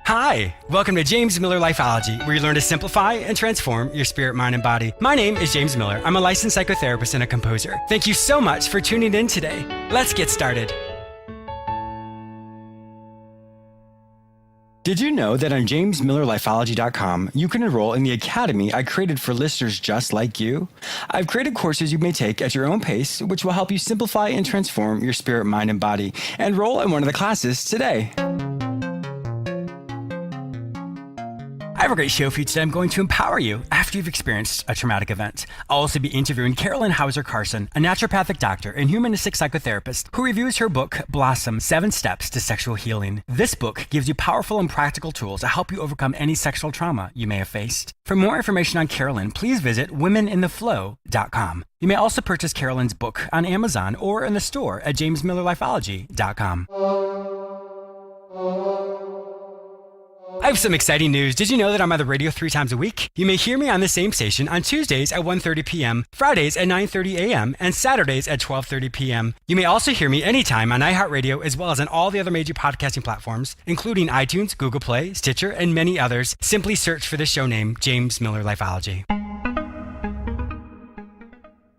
Hi, welcome to James Miller Lifeology, where you learn to simplify and transform your spirit, mind, and body. My name is James Miller. I'm a licensed psychotherapist and a composer. Thank you so much for tuning in today. Let's get started. Did you know that on jamesmillerlifeology.com, you can enroll in the academy I created for listeners just like you? I've created courses you may take at your own pace, which will help you simplify and transform your spirit, mind, and body. Enroll in one of the classes today. I have a great show for you today. I'm going to empower you after you've experienced a traumatic event. I'll also be interviewing Carolin Hauser-Carson, a naturopathic doctor and humanistic psychotherapist who reviews her book, Blossom: 7 Steps to Sexual Healing. This book gives you powerful and practical tools to help you overcome any sexual trauma you may have faced. For more information on Carolin, please visit womenintheflow.com. You may also purchase Carolin's book on Amazon or in the store at jamesmillerlifeology.com. I have some exciting news. Did you know that I'm on the radio 3 times a week? You may hear me on the same station on Tuesdays at 1:30 p.m., Fridays at 9:30 a.m., and Saturdays at 12:30 p.m. You may also hear me anytime on iHeartRadio as well as on all the other major podcasting platforms, including iTunes, Google Play, Stitcher, and many others. Simply search for the show name, James Miller Lifeology.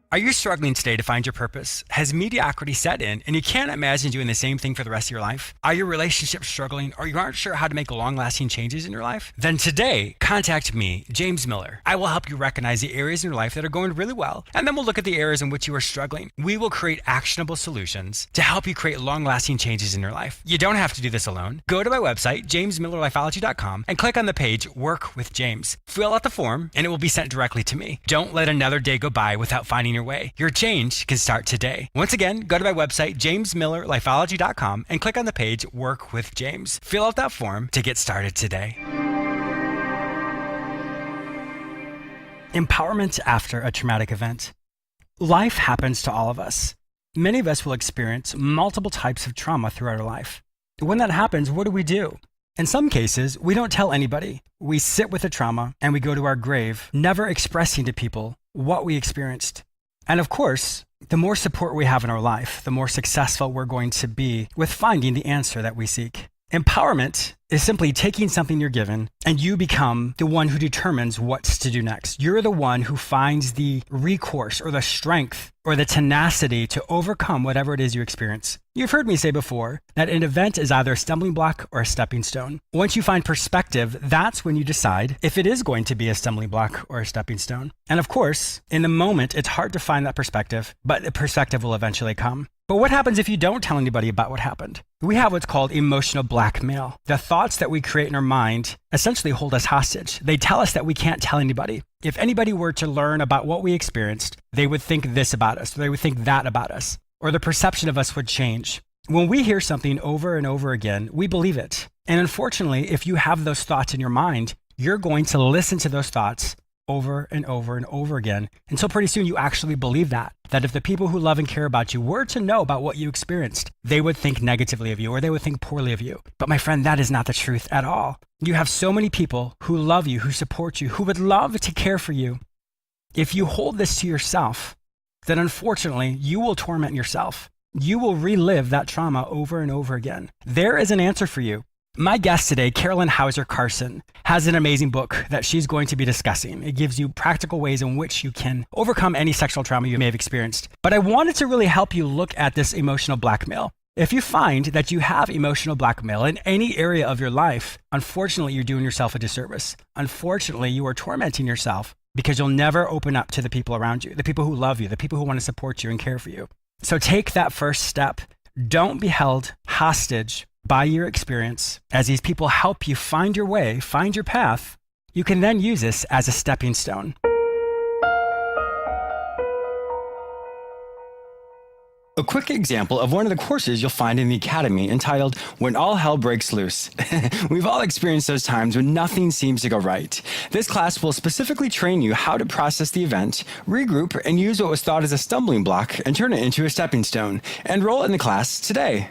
Are you struggling today to find your purpose? Has mediocrity set in and you can't imagine doing the same thing for the rest of your life? Are your relationships struggling or you aren't sure how to make long-lasting changes in your life? Then today, contact me, James Miller. I will help you recognize the areas in your life that are going really well, and then we'll look at the areas in which you are struggling. We will create actionable solutions to help you create long-lasting changes in your life. You don't have to do this alone. Go to my website, jamesmillerlifeology.com, and click on the page Work with James. Fill out the form and it will be sent directly to me. Don't let another day go by without finding your way. Your change can start today. Once again, go to my website, jamesmillerlifeology.com, and click on the page Work with James. Fill out that form to get started today. Empowerment after a traumatic event. Life happens to all of us. Many of us will experience multiple types of trauma throughout our life. When that happens, what do? In some cases, we don't tell anybody. We sit with the trauma and we go to our grave, never expressing to people what we experienced. And of course, the more support we have in our life, the more successful we're going to be with finding the answer that we seek. Empowerment is simply taking something you're given and you become the one who determines what to do next. You're the one who finds the recourse or the strength or the tenacity to overcome whatever it is you experience. You've heard me say before that an event is either a stumbling block or a stepping stone. Once you find perspective, that's when you decide if it is going to be a stumbling block or a stepping stone. And of course, in the moment, it's hard to find that perspective, but the perspective will eventually come. But what happens if you don't tell anybody about what happened? We have what's called emotional blackmail. The thoughts that we create in our mind essentially hold us hostage. They tell us that we can't tell anybody. If anybody were to learn about what we experienced, they would think this about us, or they would think that about us, or the perception of us would change. When we hear something over and over again, we believe it. And unfortunately, if you have those thoughts in your mind, you're going to listen to those thoughts over and over and over again until pretty soon you actually believe that if the people who love and care about you were to know about what you experienced, they would think negatively of you or they would think poorly of you. But my friend, that is not the truth at all. You have so many people who love you, who support you, who would love to care for you. If you hold this to yourself, then unfortunately, you will torment yourself. You will relive that trauma over and over again. There is an answer for you. My guest today, Carolin Hauser-Carson, has an amazing book that she's going to be discussing. It gives you practical ways in which you can overcome any sexual trauma you may have experienced. But I wanted to really help you look at this emotional blackmail. If you find that you have emotional blackmail in any area of your life, unfortunately, you're doing yourself a disservice. Unfortunately, you are tormenting yourself because you'll never open up to the people around you, the people who love you, the people who want to support you and care for you. So take that first step. Don't be held hostage by your experience. As these people help you find your way, find your path, you can then use this as a stepping stone. A quick example of one of the courses you'll find in the Academy entitled When All Hell Breaks Loose. We've all experienced those times when nothing seems to go right. This class will specifically train you how to process the event, regroup, and use what was thought as a stumbling block and turn it into a stepping stone. Enroll in the class today.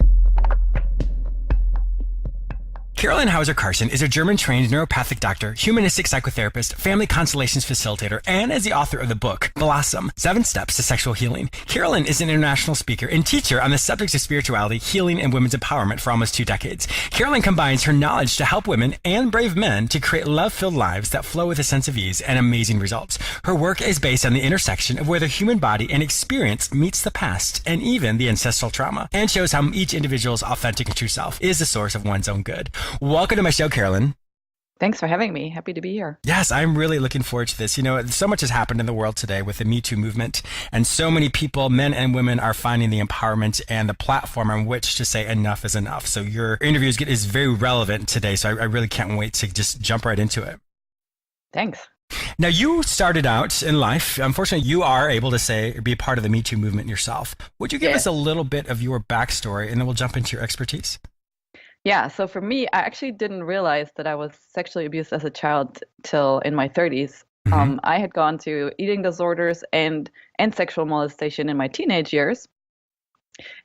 Carolin Hauser-Carson is a German-trained neuropathic doctor, humanistic psychotherapist, family constellations facilitator, and is the author of the book, Blossom, 7 Steps to Sexual Healing. Carolin is an international speaker and teacher on the subjects of spirituality, healing, and women's empowerment for almost 2 decades. Carolin combines her knowledge to help women and brave men to create love-filled lives that flow with a sense of ease and amazing results. Her work is based on the intersection of where the human body and experience meets the past and even the ancestral trauma, and shows how each individual's authentic and true self is the source of one's own good. Welcome to my show, Carolin. Thanks for having me. Happy to be here. Yes, I'm really looking forward to this. You know, so much has happened in the world today with the Me Too movement, and so many people, men and women, are finding the empowerment and the platform on which to say enough is enough. So your interview is very relevant today, so I really can't wait to just jump right into it. Thanks. Now, you started out in life. Unfortunately, you are able to be a part of the Me Too movement yourself. Would you give us a little bit of your backstory, and then we'll jump into your expertise? Yeah, so for me, I actually didn't realize that I was sexually abused as a child till in my 30s. Mm-hmm. I had gone to eating disorders and sexual molestation in my teenage years.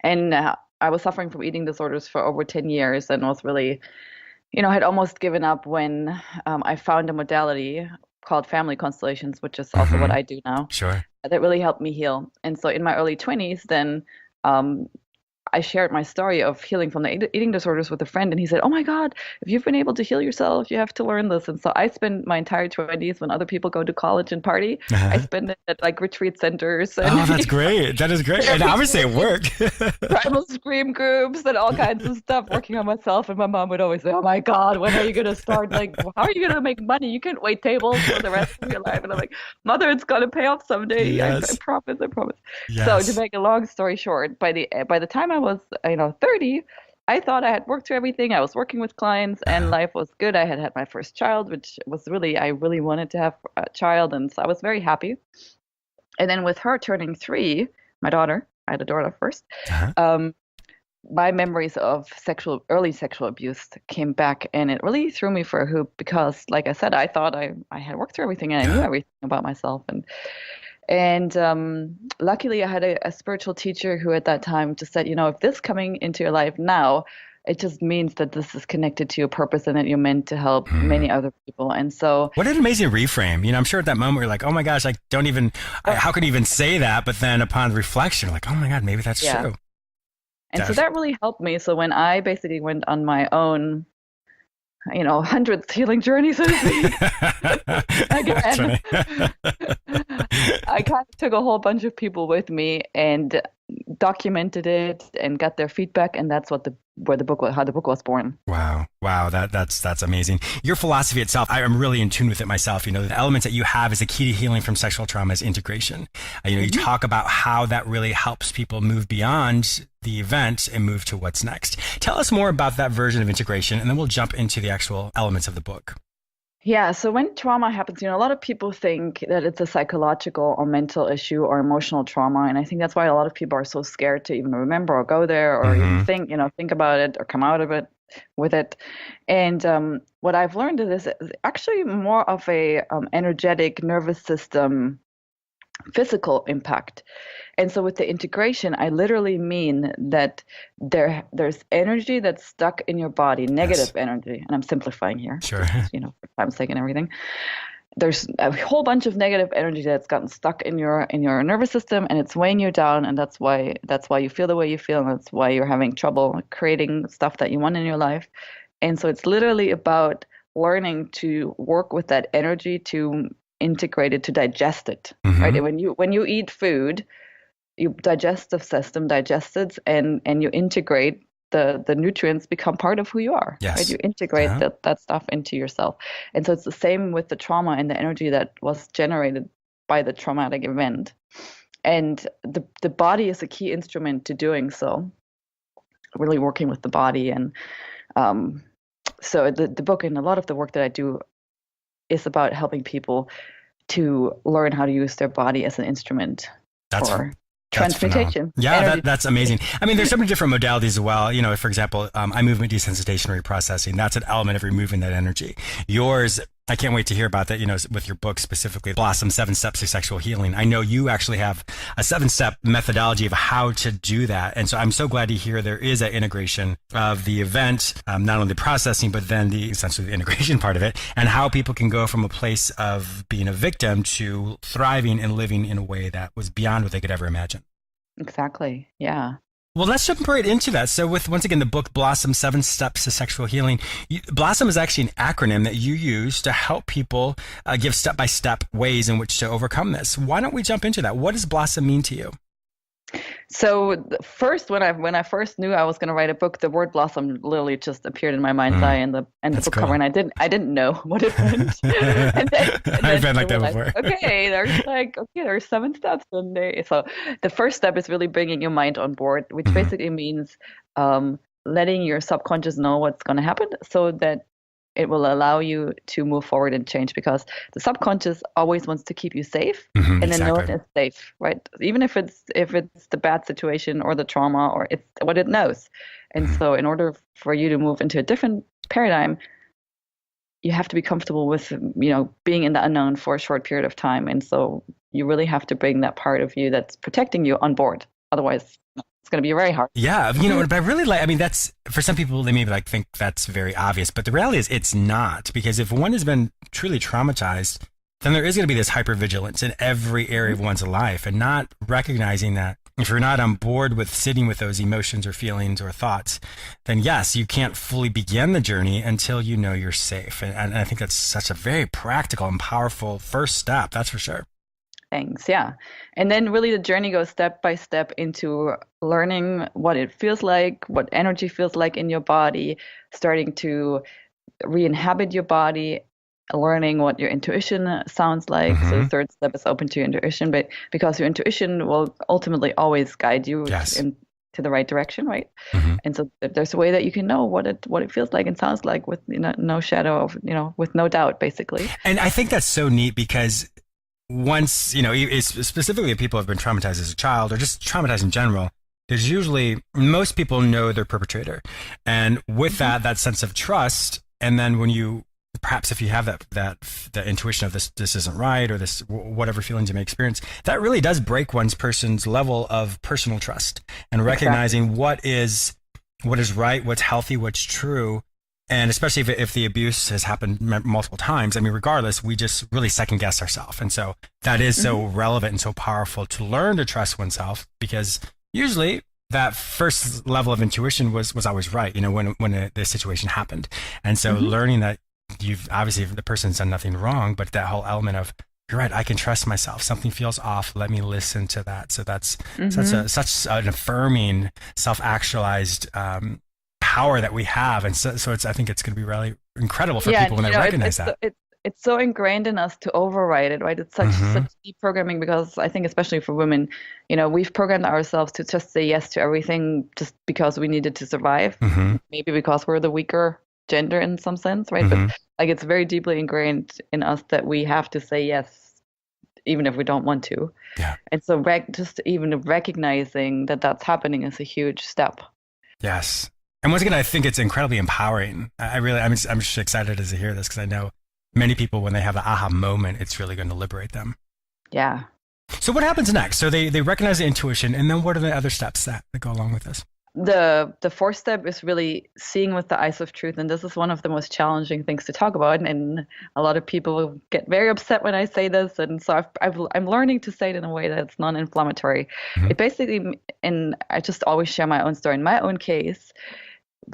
And I was suffering from eating disorders for over 10 years and was really, had almost given up when I found a modality called family constellations, which is also what I do now. Sure. That really helped me heal. And so in my early 20s, then I shared my story of healing from the eating disorders with a friend, and he said, "Oh my God, if you've been able to heal yourself, you have to learn this." And so I spent my entire 20s, when other people go to college and party, I spend it at like retreat centers. And, that's great. That is great. And obviously it worked. Primal scream groups and all kinds of stuff, working on myself. And my mom would always say, "Oh my God, when are you going to start? Like, how are you going to make money? You can't wait tables for the rest of your life." And I'm like, "Mother, it's going to pay off someday. Yes. I promise. Yes. So to make a long story short, by the time I was 30, I thought I had worked through everything. I was working with clients and life was good. I had my first child, which was I really wanted to have a child. And so I was very happy. And then with her turning 3, my daughter, I had a daughter first, my memories of early sexual abuse came back, and it really threw me for a hoop because, like I said, I thought I had worked through everything and I knew everything about myself. And luckily, I had a spiritual teacher who at that time just said, if this coming into your life now, it just means that this is connected to your purpose and that you're meant to help many other people. And so, what an amazing reframe. I'm sure at that moment you're like, "Oh my gosh, I don't even, how could you even say that?" But then upon reflection, you're like, "Oh my God, maybe that's true." And so that really helped me. So when I basically went on my own 100th healing journey, so to speak. Again, I kind of took a whole bunch of people with me and documented it and got their feedback, and that's how the book was born. Wow, that's amazing. Your philosophy itself, I am really in tune with it myself. The elements that you have as a key to healing from sexual trauma is integration. You talk about how that really helps people move beyond the event and move to what's next. Tell us more about that version of integration, and then we'll jump into the actual elements of the book. Yeah, so when trauma happens, a lot of people think that it's a psychological or mental issue or emotional trauma, and I think that's why a lot of people are so scared to even remember or go there or even think about it or come out of it with it. And what I've learned is actually more of a energetic nervous system physical impact. And so with the integration, I literally mean that there's energy that's stuck in your body, negative energy, and I'm simplifying here, sure, for time's sake and everything. There's a whole bunch of negative energy that's gotten stuck in your nervous system, and it's weighing you down, and that's why you feel the way you feel, and that's why you're having trouble creating stuff that you want in your life. And so it's literally about learning to work with that energy to integrate it, to digest it, right? And when you eat food, your digestive system digests it, and you integrate the nutrients become part of who you are. Yes. Right? You integrate that stuff into yourself. And so it's the same with the trauma and the energy that was generated by the traumatic event. And the body is a key instrument to doing so, really working with the body. And so the book and a lot of the work that I do is about helping people to learn how to use their body as an instrument for transmutation. Yeah, that's amazing. I mean, there's so many different modalities as well. For example, eye movement desensitization reprocessing. That's an element of removing that energy. Yours I can't wait to hear about that, with your book specifically, Blossom 7 Steps to Sexual Healing. I know you actually have a 7-step methodology of how to do that. And so I'm so glad to hear there is an integration of the event, not only the processing, but then essentially the integration part of it, and how people can go from a place of being a victim to thriving and living in a way that was beyond what they could ever imagine. Exactly. Yeah. Well, let's jump right into that. So with, once again, the book Blossom, 7 Steps to Sexual Healing, Blossom is actually an acronym that you use to help people give step-by-step ways in which to overcome this. Why don't we jump into that? What does Blossom mean to you? So first, when I first knew I was going to write a book, the word blossom literally just appeared in my mind's eye and the book cover, and I didn't know what it meant. and then I've been like that before. There's 7 steps, and so the first step is really bringing your mind on board, which basically means letting your subconscious know what's going to happen, so that it will allow you to move forward and change, because the subconscious always wants to keep you safe, and then no one is safe, right? Even if it's the bad situation or the trauma, or it's what it knows. And so in order for you to move into a different paradigm, you have to be comfortable with, being in the unknown for a short period of time. And so you really have to bring that part of you that's protecting you on board. Otherwise, it's going to be very hard. Yeah, but I really that's, for some people, they maybe think that's very obvious, but the reality is it's not, because if one has been truly traumatized, then there is going to be this hypervigilance in every area of one's life, and not recognizing that if you're not on board with sitting with those emotions or feelings or thoughts, then yes, you can't fully begin the journey until you know you're safe. And I think that's such a very practical and powerful first step, that's for sure. Things. Yeah. And then really the journey goes step by step into learning what it feels like, what energy feels like in your body, starting to re-inhabit your body, learning what your intuition sounds like. So the third step is open to your intuition, but because your intuition will ultimately always guide you into the right direction, right? And so there's a way that you can know what it feels like and sounds like with no shadow of, with no doubt, basically. And I think that's so neat, because once, specifically if people have been traumatized as a child or just traumatized in general, there's usually, most people know their perpetrator. And with that sense of trust, and then when you, perhaps if you have that intuition of this isn't right, or this, whatever feelings you may experience, that really does break person's level of personal trust, and recognizing what is right, what's healthy, what's true. And especially if the abuse has happened multiple times, regardless, we just really second guess ourselves. And so that is so relevant and so powerful to learn to trust oneself, because usually that first level of intuition was always right, when the situation happened. And so learning that you've obviously, the person's done nothing wrong, but that whole element of, you're right, I can trust myself. Something feels off. Let me listen to that. So that's such an affirming, self-actualized, power that we have. And so I think it's going to be really incredible for people when they recognize that. It's so ingrained in us to override it, right? It's such deep programming, because I think especially for women, we've programmed ourselves to just say yes to everything just because we needed to survive. Maybe because we're the weaker gender in some sense, right? But it's very deeply ingrained in us that we have to say yes, even if we don't want to. Yeah. And so just even recognizing that that's happening is a huge step. Yes. And once again, I think it's incredibly empowering. I'm just excited to hear this, because I know many people, when they have the aha moment, it's really going to liberate them. Yeah. So what happens next? So they recognize the intuition, and then what are the other steps that go along with this? The fourth step is really seeing with the eyes of truth. And this is one of the most challenging things to talk about. And a lot of people get very upset when I say this. And so I'm learning to say it in a way that's non-inflammatory. It basically, and I just always share my own story. In my own case,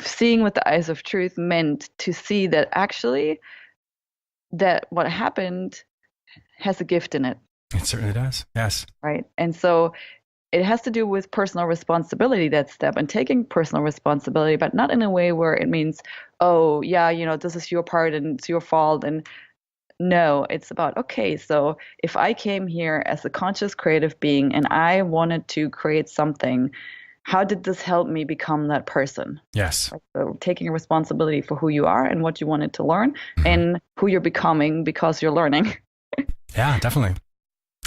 seeing with the eyes of truth meant to see that actually that what happened has a gift in it. It certainly does. Yes. Right. And so it has to do with personal responsibility, that step, and taking personal responsibility, but not in a way where it means, oh, yeah, this is your part and it's your fault. And no, it's about, okay, so if I came here as a conscious creative being and I wanted to create something, how did this help me become that person? Yes. So taking responsibility for who you are and what you wanted to learn and who you're becoming because you're learning. Yeah, definitely.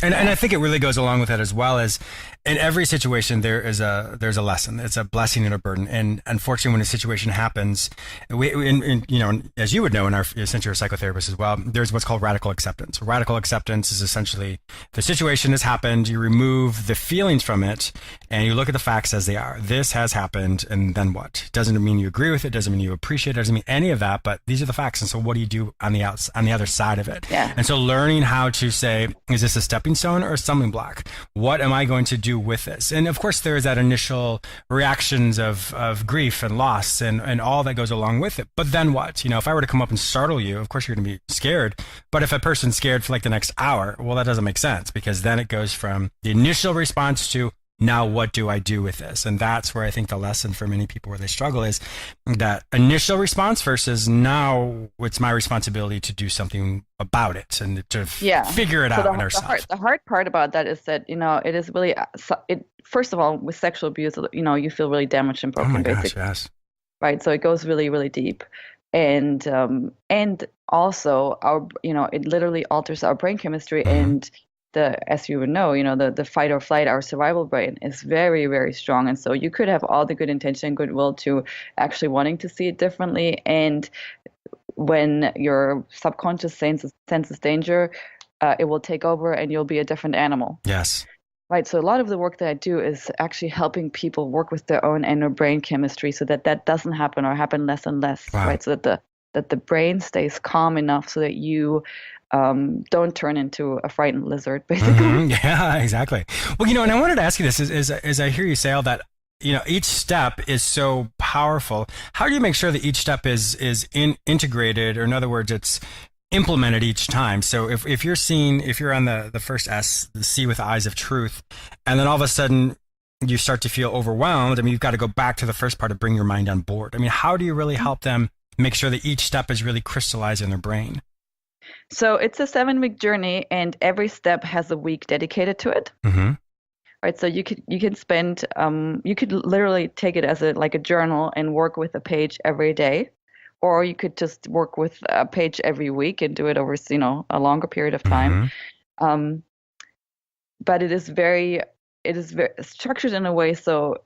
And I think it really goes along with that as well as in every situation there's a lesson. It's a blessing and a burden. And unfortunately, when a situation happens, as you would know, since you're a psychotherapist as well, there's what's called radical acceptance. Radical acceptance is essentially the situation has happened, you remove the feelings from it, and you look at the facts as they are. This has happened, and then what? Doesn't mean you agree with it, doesn't mean you appreciate it, doesn't mean any of that, but these are the facts. And so what do you do on the other side of it? Yeah. And so learning how to say, is this a stepping stone or a stumbling block? What am I going to do with this? And of course, there is that initial reactions of grief and loss and all that goes along with it. But then what? If I were to come up and startle you, of course you're going to be scared. But if a person's scared for like the next hour, well, that doesn't make sense, because then it goes from the initial response to, now what do I do with this? And that's where I think the lesson for many people where they struggle is that initial response versus now it's my responsibility to do something about it and to figure it out in ourselves. The hard part about that is that, it is really, first of all, with sexual abuse, you feel really damaged and broken, basically. Yes. Right. So it goes really, really deep. And also it literally alters our brain chemistry, and as you would know, the fight or flight, our survival brain is very, very strong. And so you could have all the good intention and goodwill to actually wanting to see it differently. And when your subconscious senses danger, it will take over and you'll be a different animal. Yes. Right. So a lot of the work that I do is actually helping people work with their own inner brain chemistry so that doesn't happen or happen less and less. Wow. Right. So that the brain stays calm enough so that you don't turn into a frightened lizard, basically. Yeah, exactly. Well, and I wanted to ask you this as I hear you say all that, each step is so powerful. How do you make sure that each step is integrated, or in other words, it's implemented each time? So if you're on the first S, the C with the eyes of truth, and then all of a sudden you start to feel overwhelmed, you've got to go back to the first part to bring your mind on board. How do you really help them make sure that each step is really crystallized in their brain? So it's a 7-week journey, and every step has a week dedicated to it. Mm-hmm. Right. So you can spend, you could literally take it as a journal and work with a page every day, or you could just work with a page every week and do it over, a longer period of time. Mm-hmm. But it is very structured in a way so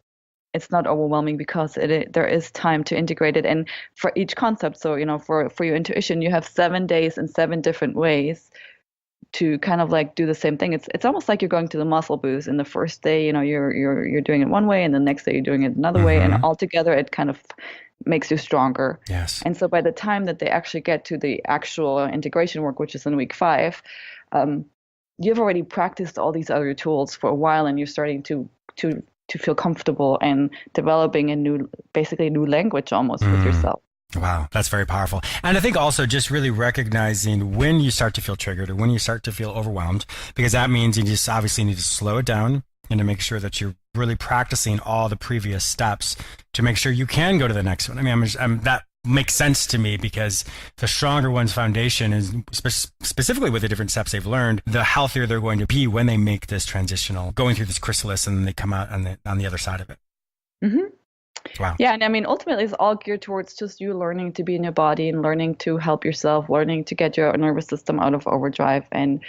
it's not overwhelming, because there is time to integrate it. And for each concept, so, for your intuition, you have 7 days and 7 different ways to kind of do the same thing. It's almost like you're going to the muscle boost. In the first day, you're doing it one way, and the next day you're doing it another way. And altogether, it kind of makes you stronger. Yes. And so by the time that they actually get to the actual integration work, which is in week 5, you've already practiced all these other tools for a while, and you're starting to feel comfortable and developing a new language almost with yourself. Wow, that's very powerful. And I think also just really recognizing when you start to feel triggered or when you start to feel overwhelmed, because that means you just obviously need to slow it down and to make sure that you're really practicing all the previous steps to make sure you can go to the next one. That makes sense to me, because the stronger one's foundation is, specifically with the different steps they've learned, the healthier they're going to be when they make this transitional, going through this chrysalis, and then they come out on the other side of it. Mm-hmm. Wow. Yeah, and ultimately it's all geared towards just you learning to be in your body and learning to help yourself, learning to get your nervous system out of overdrive. And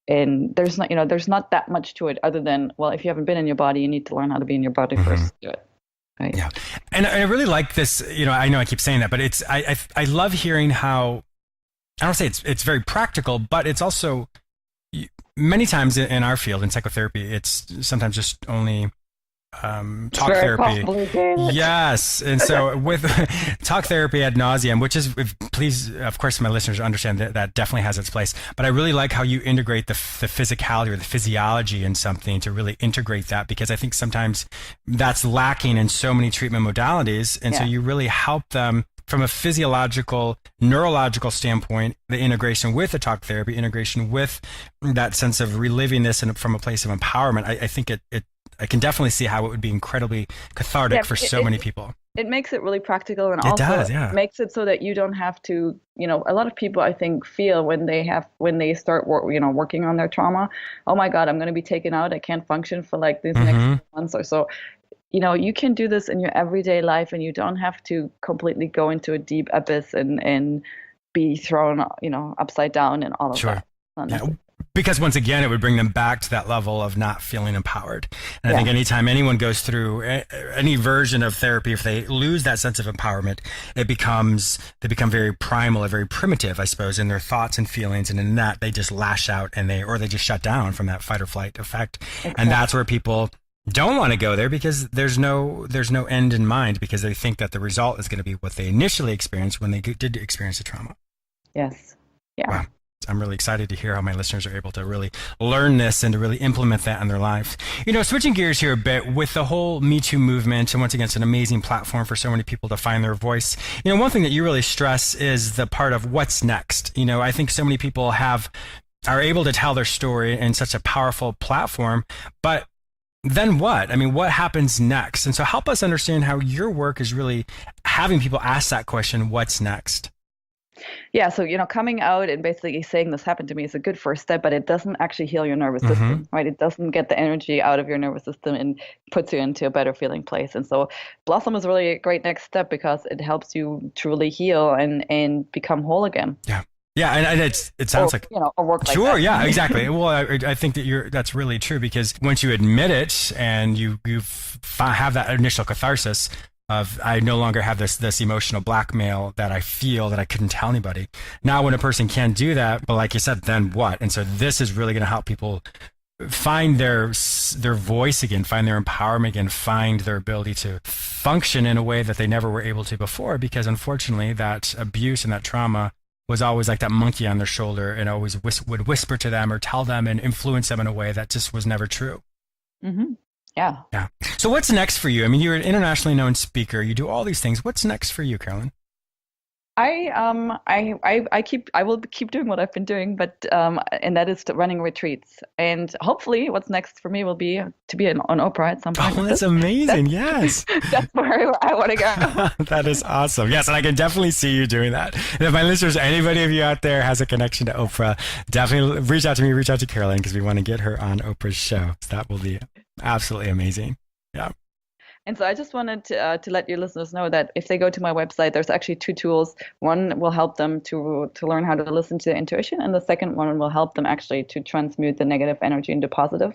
there's not that much to it other than, well, if you haven't been in your body, you need to learn how to be in your body first to do it. Right. Yeah. And I really like this, I know I keep saying that, but I love hearing how, I don't say it's very practical, but it's also many times in our field in psychotherapy, it's sometimes just only talk therapy. Yes. And so with talk therapy ad nauseum, which is, please, of course, my listeners understand that definitely has its place. But I really like how you integrate the physicality or the physiology in something to really integrate that, because I think sometimes that's lacking in so many treatment modalities. And so you really help them from a physiological, neurological standpoint, the integration with the talk therapy, integration with that sense of reliving this and from a place of empowerment. I think I can definitely see how it would be incredily cathartic for so many people. It makes it really practical, and makes it so that you don't have to, a lot of people I think feel when they start working on their trauma, oh my God, I'm going to be taken out. I can't function for these next months or so. You can do this in your everyday life, and you don't have to completely go into a deep abyss and be thrown, upside down and all of that. Yeah. Because once again, it would bring them back to that level of not feeling empowered. And I think anytime anyone goes through any version of therapy, if they lose that sense of empowerment, they become very primal or very primitive, I suppose, in their thoughts and feelings. And in that, they just lash out or they just shut down from that fight or flight effect. Exactly. And that's where people don't want to go there, because there's no end in mind, because they think that the result is going to be what they initially experienced when they did experience the trauma. Yes. Yeah. Wow. I'm really excited to hear how my listeners are able to really learn this and to really implement that in their lives. Switching gears here a bit with the whole Me Too movement, and once again, it's an amazing platform for so many people to find their voice. One thing that you really stress is the part of what's next. I think so many people are able to tell their story in such a powerful platform, but then what? What happens next? And so help us understand how your work is really having people ask that question, what's next? Yeah, so coming out and basically saying this happened to me is a good first step, but it doesn't actually heal your nervous system, right? It doesn't get the energy out of your nervous system and puts you into a better feeling place. And so Blossom is really a great next step, because it helps you truly heal and become whole again. Yeah. Yeah, and it sounds like a work like sure, that. Yeah, exactly. Well, I think that's really true, because once you admit it and you have that initial catharsis of, I no longer have this emotional blackmail that I feel that I couldn't tell anybody. Now, when a person can do that, but like you said, then what? And so this is really going to help people find their voice again, find their empowerment again, find their ability to function in a way that they never were able to before, because unfortunately that abuse and that trauma was always like that monkey on their shoulder, and always would whisper to them or tell them and influence them in a way that just was never true. Mm-hmm. Yeah. Yeah. So what's next for you? You're an internationally known speaker. You do all these things. What's next for you, Carolin? I will keep doing what I've been doing, but and that is running retreats. And hopefully, what's next for me will be to be on Oprah at some point. Oh, that's amazing! Yes, that's where I want to go. That is awesome. Yes, and I can definitely see you doing that. And if my listeners, anybody of you out there has a connection to Oprah, definitely reach out to me. Reach out to Carolin, because we want to get her on Oprah's show. So that will be absolutely amazing. Yeah. And so I just wanted to let your listeners know that if they go to my website, there's actually 2 tools. One will help them to learn how to listen to their intuition, and the second one will help them actually to transmute the negative energy into positive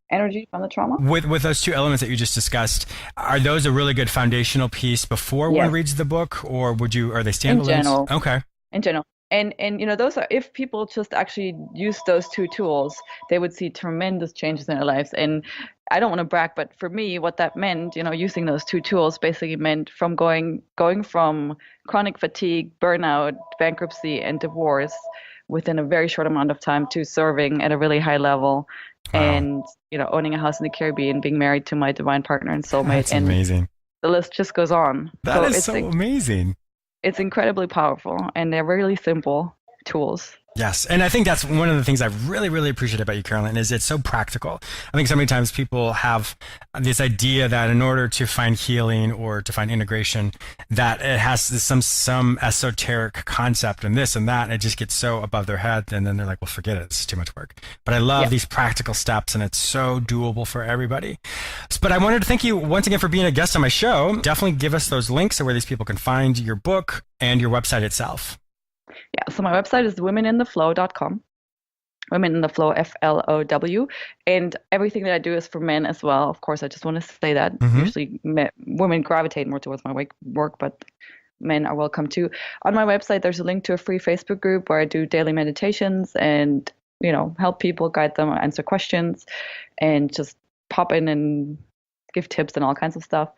energy from the trauma. With those 2 elements that you just discussed, are those a really good foundational piece before one reads the book, or are they standalones? In general. Okay. In general. And those are, if people just actually use those 2 tools, they would see tremendous changes in their lives. And I don't want to brag, but for me, what that meant, using those 2 tools basically meant from going from chronic fatigue, burnout, bankruptcy, and divorce within a very short amount of time to serving at a really high level. Wow. And, owning a house in the Caribbean, being married to my divine partner and soulmate. That's amazing. The list just goes on. That is so amazing. It's incredibly powerful, and they're really simple tools. Yes. And I think that's one of the things I really, really appreciate about you, Carolin, is it's so practical. I think so many times people have this idea that in order to find healing or to find integration, that it has some esoteric concept and this and that, and it just gets so above their head, and then they're like, well, forget it. It's too much work. But I love these practical steps, and it's so doable for everybody. But I wanted to thank you once again for being a guest on my show. Definitely give us those links where these people can find your book and your website itself. Yeah, so my website is womenintheflow.com. Women in the Flow, FLOW. And everything that I do is for men as well. Of course, I just want to say that. Usually women gravitate more towards my work, but men are welcome too. On my website, there's a link to a free Facebook group where I do daily meditations and, help people, guide them, answer questions, and just pop in and give tips and all kinds of stuff.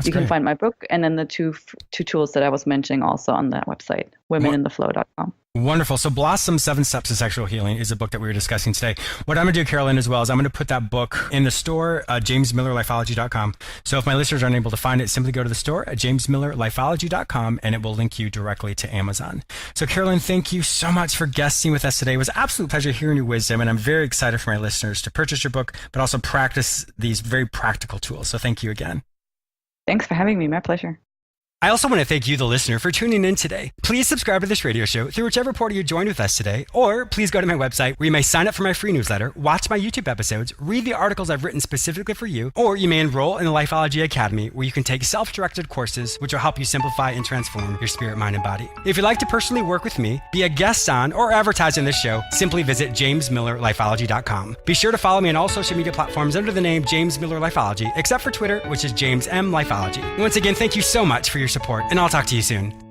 You can find my book and then the two tools that I was mentioning also on that website, womenintheflow.com. Wonderful. So Blossom 7 Steps to Sexual Healing is a book that we were discussing today. What I'm going to do, Carolin, as well, is I'm going to put that book in the store, jamesmillerlifeology.com. So if my listeners aren't able to find it, simply go to the store at jamesmillerlifeology.com, and it will link you directly to Amazon. So Carolin, thank you so much for guesting with us today. It was an absolute pleasure hearing your wisdom, and I'm very excited for my listeners to purchase your book, but also practice these very practical tools. So thank you again. Thanks for having me. My pleasure. I also want to thank you, the listener, for tuning in today. Please subscribe to this radio show through whichever portal you joined with us today, or please go to my website where you may sign up for my free newsletter, watch my YouTube episodes, read the articles I've written specifically for you, or you may enroll in the Lifeology Academy where you can take self-directed courses which will help you simplify and transform your spirit, mind, and body. If you'd like to personally work with me, be a guest on, or advertise on this show, simply visit jamesmillerlifeology.com. Be sure to follow me on all social media platforms under the name James Miller Lifeology, except for Twitter, which is James M. Lifeology. Once again, thank you so much for your support, and I'll talk to you soon.